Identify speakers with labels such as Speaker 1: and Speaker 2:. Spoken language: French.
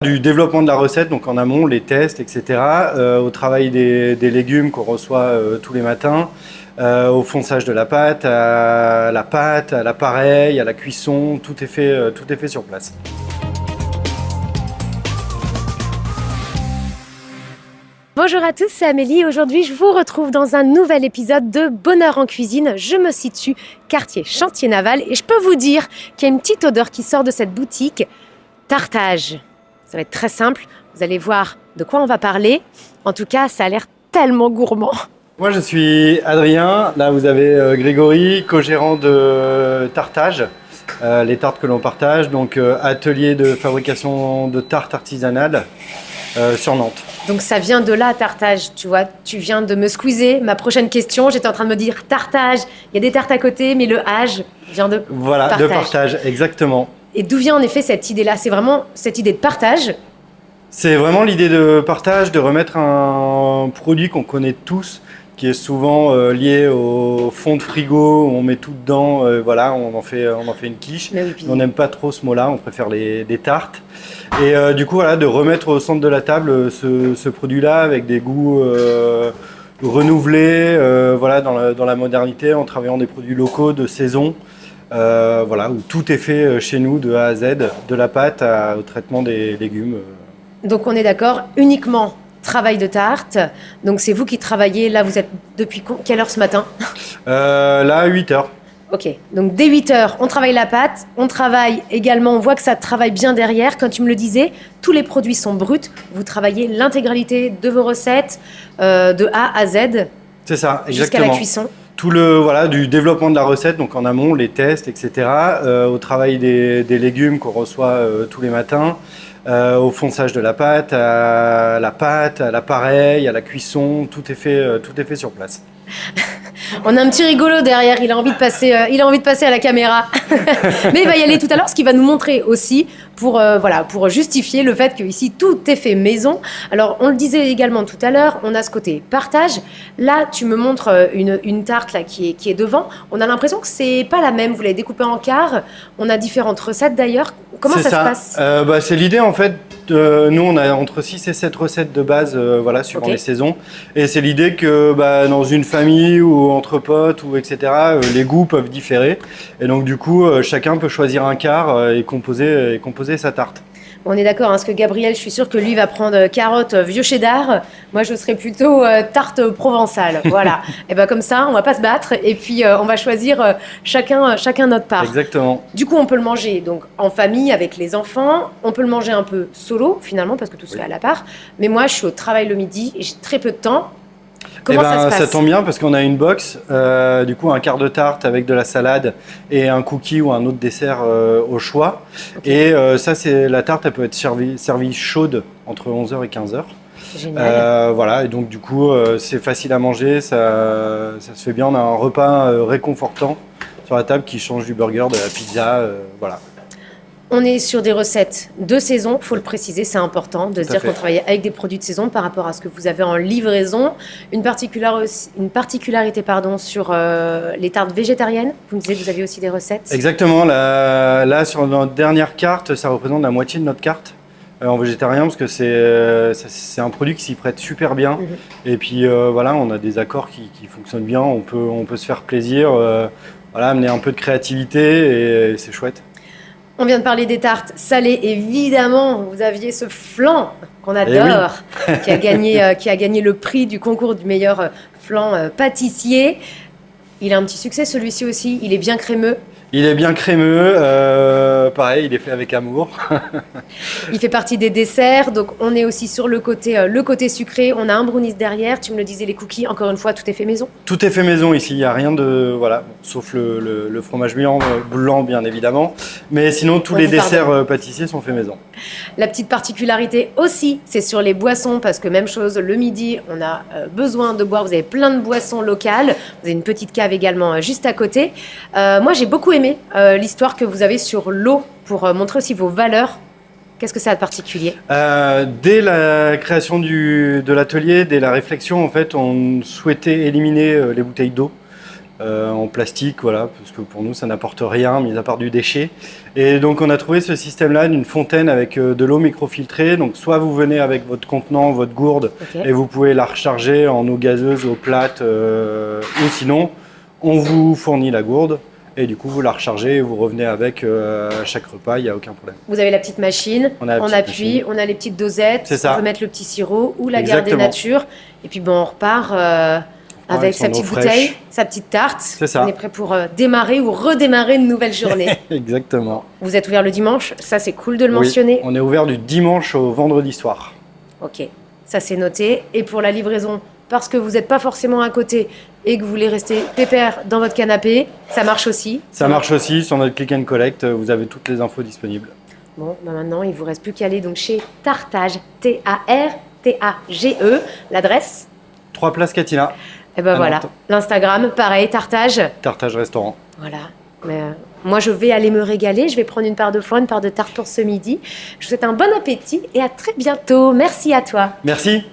Speaker 1: Du développement de la recette, donc en amont, les tests, etc., au travail des légumes qu'on reçoit tous les matins, au fonçage de la pâte, à l'appareil, à la cuisson, tout est fait sur place.
Speaker 2: Bonjour à tous, c'est Amélie. Aujourd'hui, je vous retrouve dans un nouvel épisode de Bonheur en cuisine. Je me situe quartier Chantier Naval et je peux vous dire qu'il y a une petite odeur qui sort de cette boutique. Tartage. Ça va être très simple. Vous allez voir de quoi on va parler. En tout cas, ça a l'air tellement gourmand.
Speaker 1: Moi, je suis Adrien. Là, vous avez Grégory, co-gérant de Tartage, les tartes que l'on partage. Donc, atelier de fabrication de tartes artisanales sur Nantes.
Speaker 2: Donc ça vient de là, Tartage, tu vois, tu viens de me squeezer. Ma prochaine question, j'étais en train de me dire Tartage, il y a des tartes à côté, mais le âge vient de
Speaker 1: Voilà,
Speaker 2: partage.
Speaker 1: de partage, exactement.
Speaker 2: Et d'où vient en effet cette idée-là? C'est vraiment cette idée de partage.
Speaker 1: C'est vraiment l'idée de partage, de remettre un produit qu'on connaît tous, qui est souvent lié au fond de frigo, où on met tout dedans, voilà, on en fait une quiche.
Speaker 2: Mais oui, puis-
Speaker 1: On n'aime pas trop ce mot-là, on préfère des tartes. Et du coup, voilà, de remettre au centre de la table ce produit-là avec des goûts renouvelés, voilà, dans la modernité, en travaillant des produits locaux de saison. Voilà, où tout est fait chez nous de A à Z, de la pâte au traitement des légumes.
Speaker 2: Donc on est d'accord, uniquement travail de tarte. Donc c'est vous qui travaillez, là vous êtes depuis quelle heure ce matin?
Speaker 1: Là, 8 heures.
Speaker 2: Ok, donc dès 8 heures, on travaille la pâte, on travaille également, on voit que ça travaille bien derrière. Comme tu me le disais, tous les produits sont bruts. Vous travaillez l'intégralité de vos recettes de A à Z
Speaker 1: C'est ça, exactement.
Speaker 2: jusqu'à la cuisson.
Speaker 1: Tout du développement de la recette, donc en amont, les tests, etc., au travail des légumes qu'on reçoit tous les matins, au fonçage de la pâte, à l'appareil, à la cuisson, tout est fait sur place.
Speaker 2: On a un petit rigolo derrière, il a envie de passer à la caméra. Mais il va y aller tout à l'heure, ce qui va nous montrer aussi pour justifier le fait qu'ici tout est fait maison. Alors on le disait également tout à l'heure, on a ce côté partage. Là, tu me montres une tarte là qui est devant. On a l'impression que c'est pas la même. Vous l'avez découpée en quarts. On a différentes recettes d'ailleurs. Comment ça se passe?
Speaker 1: C'est l'idée en fait. Nous, on a entre 6 et 7 recettes de base, voilà, suivant les saisons. Et c'est l'idée que dans une famille ou entre potes, ou etc., les goûts peuvent différer. Et donc, du coup, chacun peut choisir un quart et composer sa tarte.
Speaker 2: On est d'accord, parce que Gabriel, je suis sûre que lui va prendre carotte vieux cheddar. Moi, je serais plutôt tarte provençale. Voilà. Et ben comme ça, on va pas se battre. Et puis, on va choisir chacun notre part.
Speaker 1: Exactement.
Speaker 2: Du coup, on peut le manger donc en famille avec les enfants. On peut le manger un peu solo finalement parce que tout se fait à la part. Mais moi, je suis au travail le midi et j'ai très peu de temps. Comment ça se passe?
Speaker 1: Ça tombe bien parce qu'on a une box, du coup un quart de tarte avec de la salade et un cookie ou un autre dessert au choix. Okay. Et ça, la tarte, elle peut être servie chaude entre 11h et 15h.
Speaker 2: Génial.
Speaker 1: Voilà, et donc du coup, c'est facile à manger, ça se fait bien. On a un repas réconfortant sur la table qui change du burger, de la pizza, voilà.
Speaker 2: On est sur des recettes de saison, il faut le préciser, c'est important de se dire qu'on travaille avec des produits de saison par rapport à ce que vous avez en livraison. Une particularité sur les tartes végétariennes. Vous me disiez que vous aviez aussi des recettes.
Speaker 1: Exactement. Là, sur notre dernière carte, ça représente la moitié de notre carte en végétarien parce que c'est un produit qui s'y prête super bien. Et puis voilà, on a des accords qui fonctionnent bien. On peut se faire plaisir, voilà, amener un peu de créativité et c'est chouette.
Speaker 2: On vient de parler des tartes salées, évidemment, vous aviez ce flan qu'on adore, oui. qui a gagné le prix du concours du meilleur flan pâtissier. Il a un petit succès celui-ci aussi, il est bien crémeux.
Speaker 1: Il est bien crémeux, pareil, il est fait avec amour.
Speaker 2: Il fait partie des desserts, donc on est aussi sur le côté sucré. On a un brownies derrière, tu me le disais, les cookies, encore une fois, tout est fait maison.
Speaker 1: Tout est fait maison ici, il n'y a rien de... Voilà, sauf le fromage blanc, bien évidemment. Mais sinon, tous les desserts pâtissiers sont faits maison.
Speaker 2: La petite particularité aussi, c'est sur les boissons, parce que même chose, le midi, on a besoin de boire. Vous avez plein de boissons locales. Vous avez une petite cave également juste à côté. Moi, j'ai beaucoup aimé l'histoire que vous avez sur l'eau pour montrer aussi vos valeurs. Qu'est-ce que ça a de particulier?
Speaker 1: Dès la création de l'atelier, dès la réflexion, en fait, on souhaitait éliminer les bouteilles d'eau. en plastique, voilà, parce que pour nous ça n'apporte rien, mis à part du déchet. Et donc on a trouvé ce système-là d'une fontaine avec de l'eau microfiltrée. Donc soit vous venez avec votre contenant, votre gourde, et vous pouvez la recharger en eau gazeuse, eau plate, ou sinon on vous fournit la gourde. Et du coup, vous la rechargez et vous revenez avec à chaque repas, il n'y a aucun problème.
Speaker 2: Vous avez la petite machine, on appuie, on a les petites dosettes, on peut mettre le petit sirop ou la garder nature. Et puis on repart avec sa petite bouteille, sa petite tarte.
Speaker 1: C'est ça.
Speaker 2: On est prêt pour démarrer ou redémarrer une nouvelle journée.
Speaker 1: Exactement.
Speaker 2: Vous êtes ouvert le dimanche, ça c'est cool de le mentionner.
Speaker 1: On est ouvert du dimanche au vendredi soir.
Speaker 2: Ok, ça c'est noté. Et pour la livraison, parce que vous n'êtes pas forcément à côté et que vous voulez rester pépère dans votre canapé, ça marche aussi. Ça marche aussi
Speaker 1: sur notre click and collect, vous avez toutes les infos disponibles.
Speaker 2: Bon, maintenant il vous reste plus qu'à aller donc chez Tartage, Tartage, l'adresse
Speaker 1: 3 Place Catina.
Speaker 2: Et ben voilà, l'Instagram, pareil, Tartage.
Speaker 1: Tartage restaurant.
Speaker 2: Voilà. Mais moi je vais aller me régaler, je vais prendre une part de foie, une part de tarte pour ce midi. Je vous souhaite un bon appétit et à très bientôt. Merci à toi.
Speaker 1: Merci.